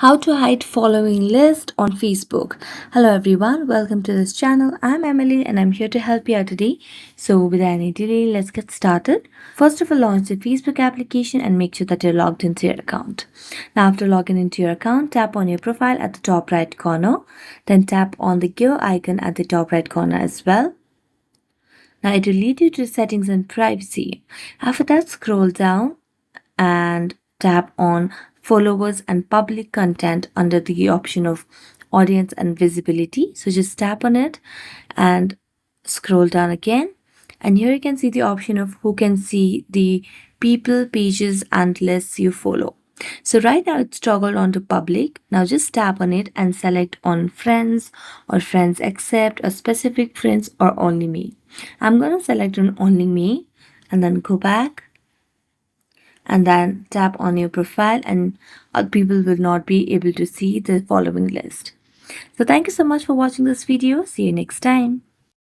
How to hide following list on Facebook. Hello everyone, welcome to this channel. I'm Emily and I'm here to help you out today. So without any delay, let's get started. First of all, launch the Facebook application and make sure that you're logged into your account. Now after logging into your account, tap on your profile at the top right corner. Then tap on the gear icon at the top right corner as well. Now it will lead you to settings and privacy. After that, scroll down and tap on followers and public content under the option of audience and visibility. So just tap on it and scroll down again. And here you can see the option of who can see the people, pages, and lists you follow. So right now it's toggled onto public. Now just tap on it and select on friends or friends accept or specific friends or only me. I'm going to select on only me and then go back and then tap on your profile and other people will not be able to see the following list. So thank you so much for watching this video. See you next time.